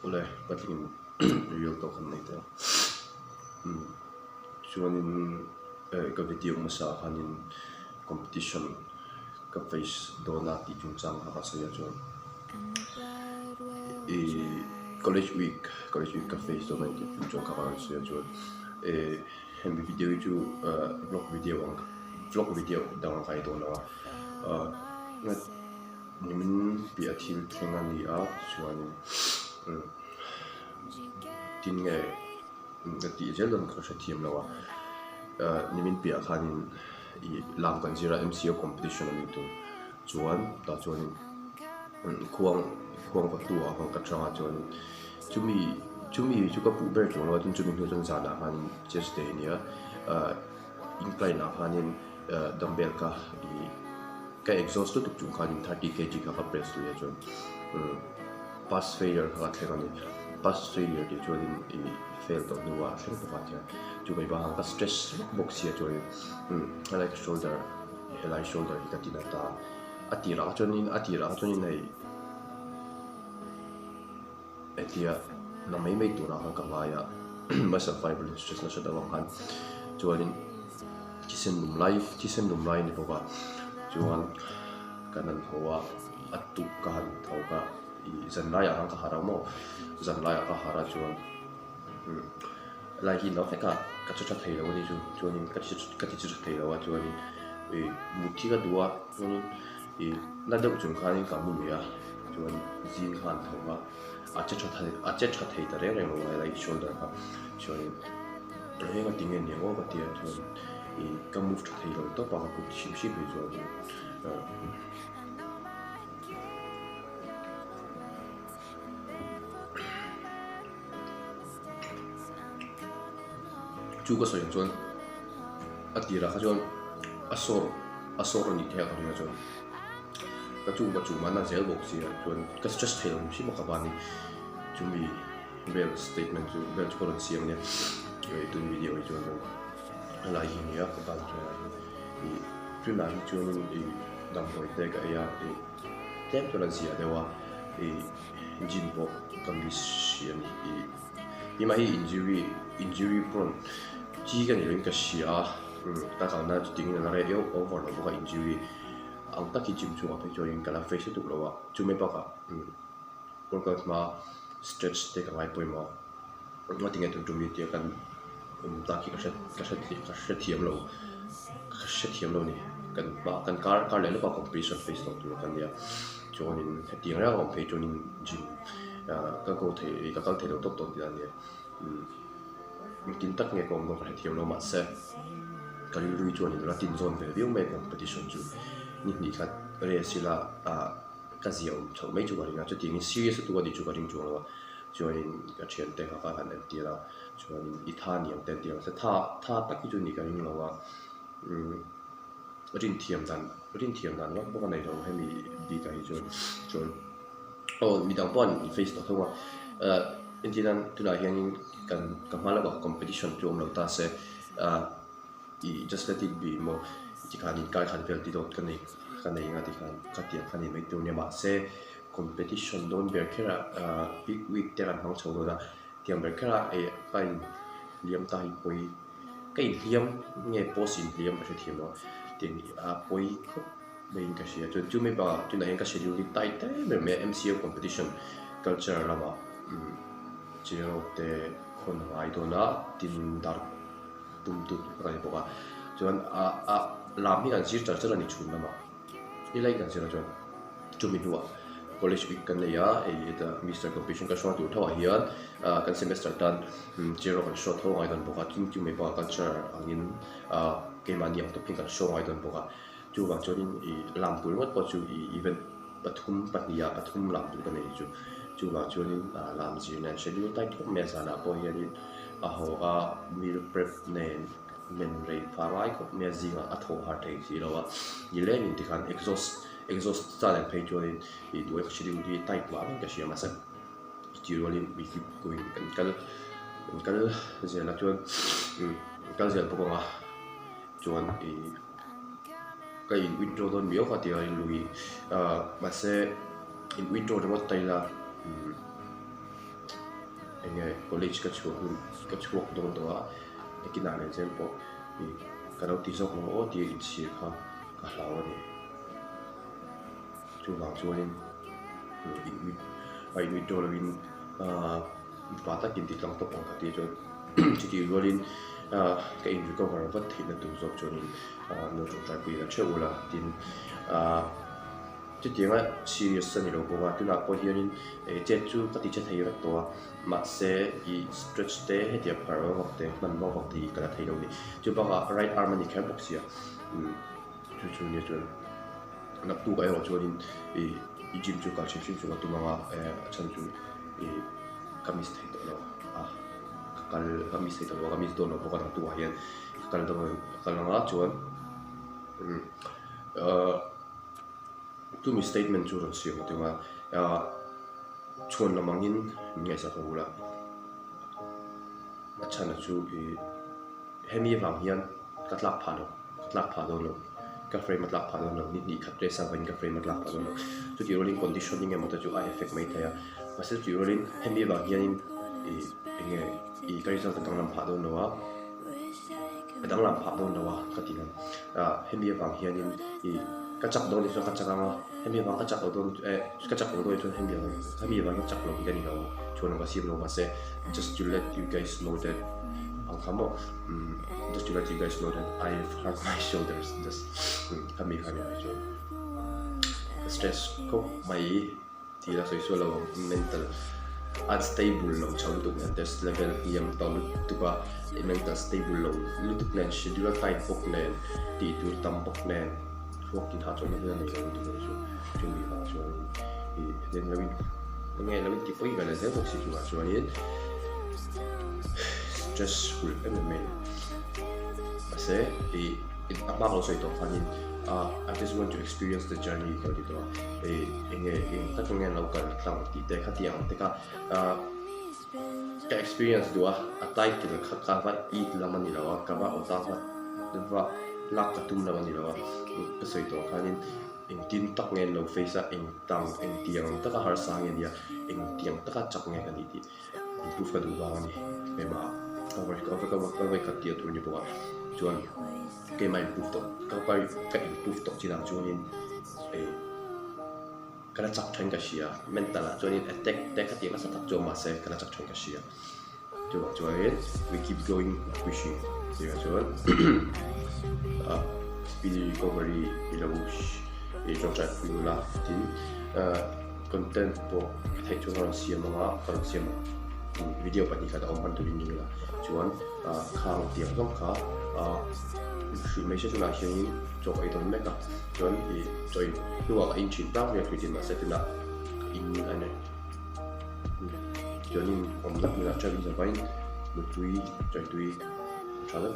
Oleh patling real to kan nei te chuanin ka video masa hanin competition ka face dona ti chung chang ha sa ya chuan college week ka face dona ti chung chang ka sa ya chuan hem video chu vlog video dang kai dona wa na nimin bi a thil thleng ani a chuanin tin nge ti jelon ka sha thiam lawa nimin pia khanin I lam kan zira MCO competition ani tu chuan ta chuan khuang va tu a ka changa chuan chumi chu ka pu ber chuan tin chumi nu chang zana han chest day nia incline na hanin dumbbell ka exhaust tu chung khanin 30 kg ka press tu ya chuan pass failure ka thlegani pass failure ti chuan fail to nuwa thleng ko fatia chu bai ba ka stress box ya chuan like shoulder ka tinata atira chuanin nei etia na mai tu na ka maya muscle fiber stress na shada wa han chuanin tisem dum lai ni boka chuan kanan hoa atu kan thoka zan lai ang ka haramo zan lai ka hara chuan lai hi no ka cha thei lo ni chu chuanin ka ti cha thei lo wa chuanin muthi ka duwa chuanin na deuh chung khanin ka mu ya chuan zin khan thoka a cha thei ta re lo lai shoulder ka chuanin he ka tingen ni ngo ka ti chuan ka move to thei lo to pa ka shim bi chuan chu ka soin chuan atira kha chuan asor ni thea ka ringa chuan ka chu mana zel box ya chuan ka just thei lo shi ma ka bani chumi bel statement chu bel choron siam ne tu video I chuan la hi ni ya ka ban chuan tu na hi chuan dam hoi te ka ya tem to la zia dewa jin bo kan bi siam ima hi injury prone chi kan rin ka sia ta ka na ting na re yo over lo ka injury ang ta ki chim chu a pe join kala face tu lo wa chu me pa ka workout ma stretch te ka mai poi ma ma ting tu tu mi te kan ta ki ka sha thiam lo ni kan ba kan kar le lo pa competition face to tu kan ya join ting ra ko pe join gym ka ko the ka thei lo top to ti ani tin tak nge kom no ka thiam lo ma se ka lui chuan in la tin zone ve viu me competition chu ni khat re sila ka zio tho mai chu ka ringa chu ting serious tu ka di chu ka ring chu lo chuan in ka chen te ka kan en ti la chuan I tha niam te ti la se tha tak chu ni ka ring lo wa rin thiam dan lo bo ka nei lo he mi di ka hi chuan mi dang pon face to thonga intinan tuna hianin kan hala ba competition tu lo ta se just let it be mo ti khanin kai khan vel ti dot kan nei nga ti khan khatia khani mai tu ne ma se competition don ber khera big week te ran hang chho da tiam ber khera kain liam ta hi poi kai liam nge posin liam a thiam lo tin poi kho mai ka sia chu me ba tu na ka schedule ni tai te me MCO competition culture lama chiro te khon ai do na tin dar tum tu ka ni boka chuan lam hi kan sir char ni chhun lama ni lai kan sir chuan chumi duwa college week kan leya da Mr competition ka short tu thawa hian kan semester tan chiro kan short ho ai don boka tin chu me ba culture angin ke mani ang to pin kan show ai don boka chu wang chorin lam tu ngot po chu event pathum lam tu kan nei chu wang chorin lam ji na schedule tai thok me sana po hian ho meal prep nen men rei farai ko me zinga atho har thei si lawa ile ni ti kan exhaust talent page chorin du schedule di tai wa ka sia ma sa chirolin we keep going kal zela chuan kal zel po nga chuan ka in withdraw don mio ka tia in lui ma se in withdraw de mot taila enge college ka chuak dong to a ekina le jem po I ka ro ti sok no o ti chi kha ka hlaw ni chu wang chuanin in ai mi do lawin pata kin ti tlang to pang ka ti chuan chi ti rolin ka in recover vat thina tu zok chuanin no chu trai pui la chewula tin chút tiếng á serious ni lo ko wa tu na ko hianin che chu ka ti che thei rak to ma se I stretch te he dia par wa te man mo wa ti ka thei lo ni chu ba right arm ni khem box ya chu ni chu na tu ga yo chu ni I gym chu ka chin chu tu ma chan chu kamis thei to lo kal kamis thei to lo kamis do lo ko ka tu wa hian kal do kal nga chuan tu mi statement chu ron siam tu ma chuan la mangin ngai sa hula achana chu hemi wang hian katlak pha do lo ka frame matlak pha do lo ni khatre sa van ka frame matlak pha do lo chu ti rolling conditioning emota chu I effect mai thaya mase ti rolling hemi wang hian I ka result ka lam pha do lo wa dang lam pha do lo wa ka ti hemi wang hian ka chak do ni so ka chakanga hemi wang ka chak do ka chak do chu hemi wang ka chak lo ki ni lo chuan ka sim lo ma se just to let you guys know that angkamo just to let you guys know that I've hurt my shoulders just kami chu stress ko mai ti la soi so lo mental unstable lo chau tu na test level yam to tu ka mental stable lo lu tu plan schedule time pok ne ti tu tam pok ne working hard on the level to be actually then lawin ki foi ga la ze box situation ni stressful MMA ase apa lo so ito fanin I just want to experience the journey ko dito ta kung yan local lang dito khatiang teka ka experience dua atay ki khakava eat laman nilawa kaba otava dwa lak katum laman nilawa so ito kanin tin tak ngen lo face a tang tiang taka har sang ya tiang taka chak nge kan diti improve ka du ba ni mema cover ka tia tur ni bo chuan ke mai improve to ka improve to chi dang chuan kana chak thang ka sia mental a chuan attack te ka tia sa tak jo ma se kana chak thang ka sia chuan we keep going pushing dia chuan speed recovery ilawish trong trại phim là tin content po thầy chúng ta xem mà các xem video bạn đi cả ông bạn tụi mình là chuan khang tiếng góc khá sự mấy chúng ta hiện cho ai đó make up chuan thì chơi lúc mà in chỉnh tao việc thì mà sẽ tin là in anh này chuan ông lắc là chơi bây giờ vậy một túi chơi túi trả lời